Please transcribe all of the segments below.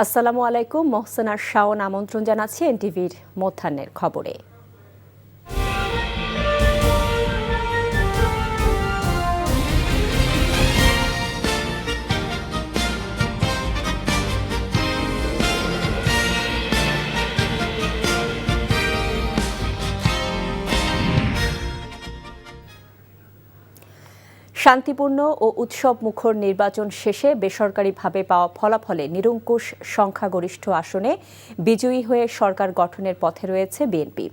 আসসালামু আলাইকুম। মোহসেনার শাওন আমন্ত্রণ জানাচ্ছি এনটিভির মধ্যাহ্নের খবরে। শান্তিপূর্ণ ও উৎসব মুখর নির্বাচন শেষে বেসরকারিভাবে পাওয়া ফলাফলে নিরঙ্কুশ সংখ্যাগরিষ্ঠ আসনে বিজয়ী হয়ে সরকার গঠনের পথে রয়েছে বিএনপি।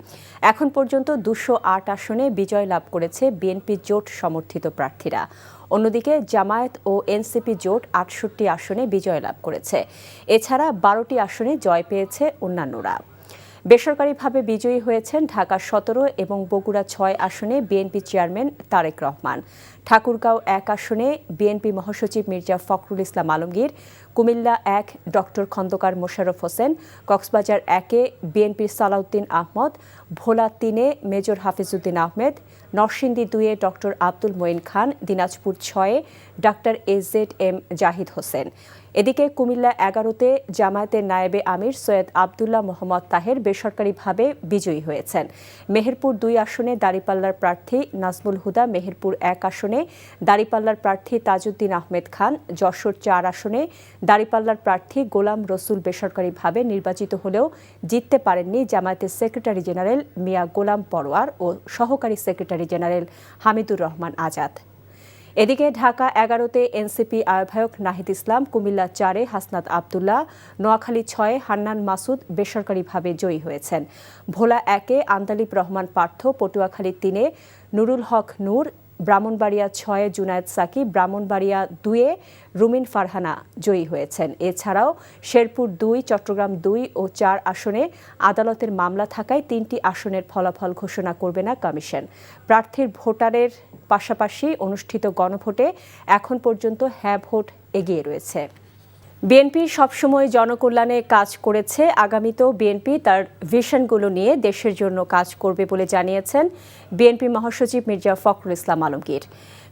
এখন পর্যন্ত 208 আসনে বিজয় লাভ করেছে বিএনপি জোট সমর্থিত প্রার্থীরা। অন্যদিকে জামায়াত ও এনসিপি জোট 68 আসনে বিজয় লাভ করেছে। এছাড়া 12টি আসনে জয় পেয়েছে অন্যান্যরা। বেসরকারিভাবে বিজয়ী হয়েছেন ঢাকা 17 এবং বগুড়া 6 আসনে বিএনপি চেয়ারম্যান তারেক রহমান। ঠাকুরগাঁও 1 আসনে বিএনপি মহাসচিব মির্জা ফখরুল ইসলাম আলমগীর, কুমিল্লা 1 ডক্টর খন্দকার মোশাররফ হোসেন, কক্সবাজার 1-এ বিএনপির সালাউদ্দিন আহমদ, ভোলা 3-এ মেজর হাফিজউদ্দিন আহমেদ, নরসিংদী 2-এ ডক্টর আব্দুল মঈন খান, দিনাজপুর 6-এ ডাক্তার এজেড-এম জাহিদ হোসেন। এদিকে কুমিল্লা 11-তে জামায়াতের নায়েবে আমির সৈয়দ আবদুল্লাহ মোহাম্মদ তাহের বেসরকারিভাবে বিজয়ী হয়েছেন। মেহেরপুর 2 আসনে দাঁড়িপাল্লার প্রার্থী নাজমুল হুদা, মেহেরপুর 1 আসনে দাঁড়িপাল্লার প্রার্থী তাজউদ্দিন আহমেদ খান, যশোর 4 আসনে দাঁড়িপাল্লার প্রার্থী গোলাম রসুল বেসরকারিভাবে নির্বাচিত হলেও জিততে পারেননি জামায়াতের সেক্রেটারি জেনারেল মিয়া গোলাম পরোয়ার ও সহকারী সেক্রেটারি জেনারেল হামিদুর রহমান আজাদ। এদিকে ঢাকা 11-তে এনসিপি আহ্বায়ক নাহিদ ইসলাম, কুমিল্লা 4-এ হাসনাত আবদুল্লাহ, নোয়াখালী 6-এ হান্নান মাসুদ বেসরকারিভাবে জয়ী হয়েছেন। ভোলা 1-এ আন্দালিব রহমান পার্থ, পটুয়াখালী 3-এ নুরুল হক নূর, ব্রাহ্মণবাড়িয়া 6-এ জুনায়েদ সাকিব, ব্রাহ্মণবাড়িয়া 2-এ রুমিন ফারহানা জয়ী হয়েছেন। এছাড়াও শেরপুর 2, চট্টগ্রাম 2 ও 4 আসনে আদালতের মামলা থাকায় 3টি আসনের ফলাফল ঘোষণা করবে না কমিশন। প্রার্থীর ভোটারের পাশাপাশি অনুষ্ঠিত গণভোটে এখন পর্যন্ত হ্যাঁ ভোট এগিয়ে রয়েছে। বিএনপি সবসময় জনকল্যাণে কাজ করেছে, আগামীতেও বিএনপি তার ভিশনগুলো নিয়ে দেশের জন্য কাজ করবে বলে জানিয়েছেন বিএনপি মহাসচিব মির্জা ফখরুল ইসলাম আলমগীর।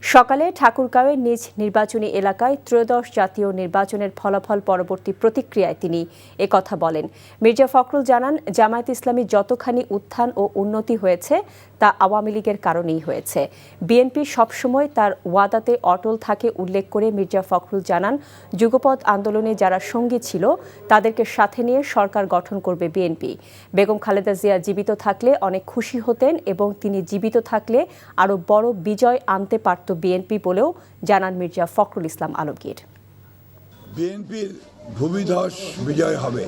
সকালে ঠাকুরগাঁওয়ের নিজ নির্বাচনী এলাকায় ত্রয়োদশ জাতীয় নির্বাচনের ফলাফল পরবর্তী প্রতিক্রিয়ায় তিনি একথা বলেন। মির্জা ফখরুল জানান, জামায়াত ইসলামী যতখানি উত্থান ও উন্নতি হয়েছে তা আওয়ামী লীগের কারণেই হয়েছে। বিএনপি সবসময় তার ওয়াদাতে অটল থাকে উল্লেখ করে মির্জা ফখরুল জানান, যুগপৎ আন্দোলনে যারা সঙ্গী ছিল তাদেরকে সাথে নিয়ে সরকার গঠন করবে বিএনপি। বেগম খালেদা জিয়া জীবিত থাকলে অনেক খুশি হতেন এবং তিনি জীবিত থাকলে আরও বড় বিজয় আনতে পারত বিএনপি বলেও জানান মির্জা ফখরুল ইসলাম আলমগীর। বিএনপির ভূমিধস বিজয় হবে,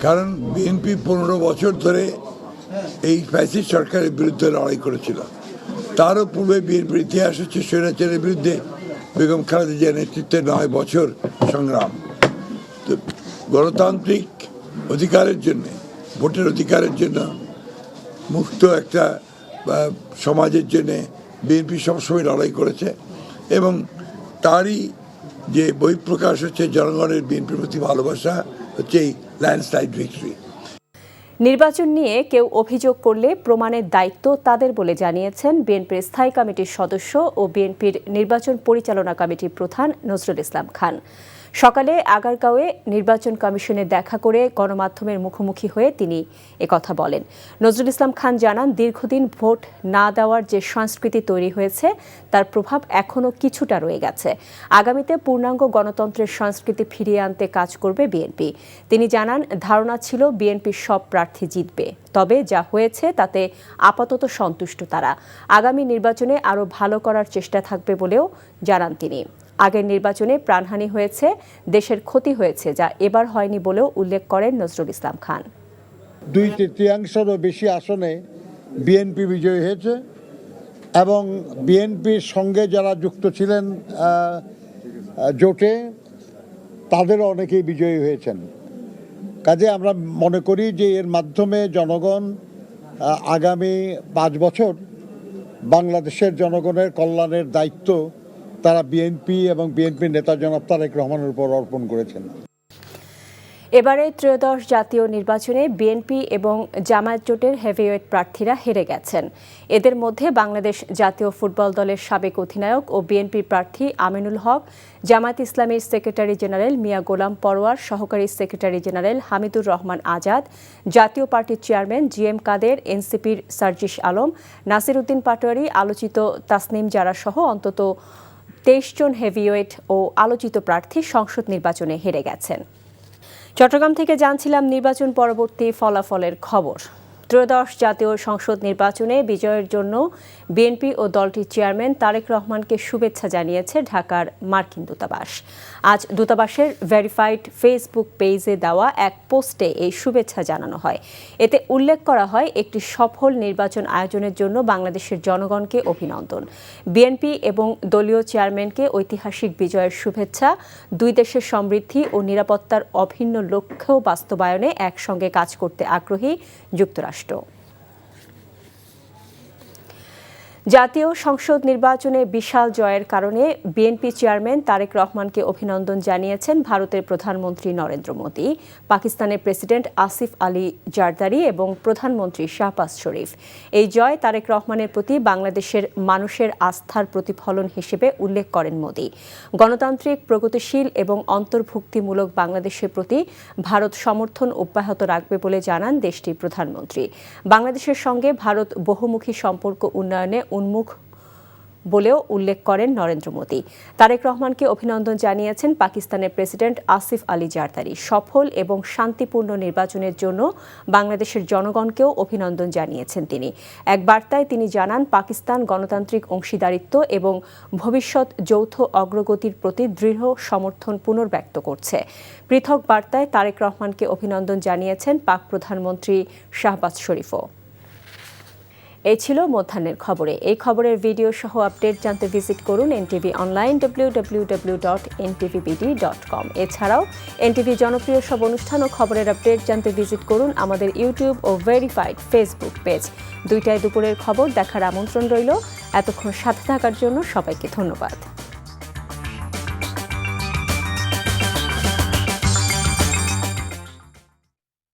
কারণ বিএনপি 15 বছর ধরে এই ফ্যাসিস্ট সরকারের বিরুদ্ধে লড়াই করেছিল। তারও পূর্বে বিএনপির ইতিহাস হচ্ছে স্বৈরাচারের বিরুদ্ধে বেগম খালেদা জিয়ার নেতৃত্বে 9 বছর সংগ্রাম। তো গণতান্ত্রিক অধিকারের জন্য, ভোটের অধিকারের জন্য, মুক্ত একটা সমাজের জন্য বিএনপি সবসময় লড়াই করেছে এবং তারই যে বহিঃপ্রকাশ হচ্ছে জনগণের বিএনপির প্রতি ভালোবাসা, হচ্ছে এই ল্যান্ডস্লাইড ভিক্টরি। নির্বাচন নিয়ে কেউ অভিযোগ করলে প্রমাণের দায়িত্ব তাদের বলে জানিয়েছেন বিএনপির স্থায়ী কমিটির সদস্য ও বিএনপির নির্বাচন পরিচালনা কমিটির প্রধান নজরুল ইসলাম খান। সকালে আগারগাঁওয়ে নির্বাচন কমিশনে দেখা করে গণমাধ্যমের মুখোমুখি হয়ে তিনি একথা বলেন। নজরুল ইসলাম খান জানান, দীর্ঘদিন ভোট না দেওয়ার যে সংস্কৃতি তৈরি হয়েছে তার প্রভাব এখনও কিছুটা রয়ে গেছে। আগামীতে পূর্ণাঙ্গ গণতন্ত্রের সংস্কৃতি ফিরিয়ে আনতে কাজ করবে বিএনপি। তিনি জানান, ধারণা ছিল বিএনপির সব প্রার্থী জিতবে, তবে যা হয়েছে তাতে আপাতত সন্তুষ্ট তারা। আগামী নির্বাচনে আরও ভালো করার চেষ্টা থাকবে বলেও জানান তিনি। আগের নির্বাচনে প্রাণহানি হয়েছে, দেশের ক্ষতি হয়েছে, যা এবার হয়নি বলেও উল্লেখ করেন নজরুল ইসলাম খান। 2/3 বেশি আসনে বিএনপি বিজয়ী হয়েছে এবং বিএনপির সঙ্গে যারা যুক্ত ছিলেন জোটে তাদেরও অনেকেই বিজয়ী হয়েছেন। কাজে আমরা মনে করি যে এর মাধ্যমে জনগণ আগামী 5 বছর বাংলাদেশের জনগণের কল্যাণের দায়িত্ব তারা বিএনপি এবং বিএনপির নেতা জনাব তারেক রহমানের উপর অর্পণ করেছেন। এবারে ত্রয়োদশ জাতীয় নির্বাচনে বিএনপি এবং জামায়াত জোটের হেভিওয়েট প্রার্থীরা হেরে গেছেন। এদের মধ্যে বাংলাদেশ জাতীয় ফুটবল দলের সাবেক অধিনায়ক ও বিএনপি প্রার্থী আমিনুল হক, জামায়াত ইসলামীর সেক্রেটারি জেনারেল মিয়া গোলাম পরোয়ার, সহকারী সেক্রেটারি জেনারেল হামিদুর রহমান আজাদ, জাতীয় পার্টির চেয়ারম্যান জিএম কাদের, এনসিপির সার্জিস আলম, নাসির উদ্দিন পাটোয়ারি, আলোচিত তাসনিম জারা সহ অন্তত 23 জন হেভিওয়েট ও আলোচিত প্রার্থী সংসদ নির্বাচনে হেরে গেছেন। চট্টগ্রাম থেকে জানছিলাম নির্বাচন পরবর্তী ফলাফলের খবর। ত্রয়োদশ জাতীয় সংসদ নির্বাচনে বিজয়ের জন্য বিএনপি ও দলটির চেয়ারম্যান তারেক রহমানকে শুভেচ্ছা জানিয়েছে ঢাকার মার্কিন দূতাবাস। আজ দূতাবাসের ভেরিফাইড ফেসবুক পেজে দেওয়া এক পোস্টে এই শুভেচ্ছা জানানো হয়। এতে উল্লেখ করা হয়, একটি সফল নির্বাচন আয়োজনের জন্য বাংলাদেশের জনগণকে অভিনন্দন। বিএনপি এবং দলীয় চেয়ারম্যানকে ঐতিহাসিক বিজয়ের শুভেচ্ছা। দুই দেশের সমৃদ্ধি ও নিরাপত্তার অভিন্ন লক্ষ্য বাস্তবায়নে একসঙ্গে কাজ করতে আগ্রহী যুক্তরাষ্ট্র। জাতীয় সংসদ নির্বাচনে বিশাল জয়ের কারণে বিএনপি চেয়ারম্যান তারেক রহমানকে অভিনন্দন জানিয়েছেন ভারতের প্রধানমন্ত্রী নরেন্দ্র মোদি, পাকিস্তানের প্রেসিডেন্ট আসিফ আলী জারদারি এবং প্রধানমন্ত্রী শাহবাজ শরীফ। এই জয় তারেক রহমানের প্রতি বাংলাদেশের মানুষের আস্থার প্রতিফলন হিসেবে উল্লেখ করেন মোদি। গণতান্ত্রিক, প্রগতিশীল এবং অন্তর্ভুক্তিমূলক বাংলাদেশের প্রতি ভারত সমর্থন অব্যাহত রাখবে বলে জানান দেশটির প্রধানমন্ত্রী। বাংলাদেশের সঙ্গে ভারত বহুমুখী সম্পর্ক উন্নয়নে উন্মুখ বলেও উল্লেখ করেন নরেন্দ্র মোদি। তারেক রহমানকে অভিনন্দন জানিয়েছেন পাকিস্তানের প্রেসিডেন্ট আসিফ আলী জারদারি। সফল এবং শান্তিপূর্ণ নির্বাচনের জন্য বাংলাদেশের জনগণকেও অভিনন্দন জানিয়েছেন তিনি। এক বার্তায় তিনি জানান, পাকিস্তান গণতান্ত্রিক অংশীদারিত্ব এবং ভবিষ্যৎ যৌথ অগ্রগতির প্রতি দৃঢ় সমর্থন পুনর্ব্যক্ত করছে। পৃথক বার্তায় তারেক রহমানকে অভিনন্দন জানিয়েছেন পাক প্রধানমন্ত্রী শাহবাজ শরীফও। এই ছিল মধ্যাহ্নের খবরে। এই খবরের ভিডিও সহ আপডেট জানতে ভিজিট করুন এনটিভি অনলাইন www.ntvbd.com। এছাড়াও এনটিভি জনপ্রিয় সব অনুষ্ঠান ও খবরের আপডেট জানতে ভিজিট করুন আমাদের ইউটিউব ও ভেরিফাইড ফেসবুক পেজ। দুইটায় দুপুরের খবর দেখার আমন্ত্রণ রইল। এতক্ষণ সাথে থাকার জন্য সবাইকে ধন্যবাদ।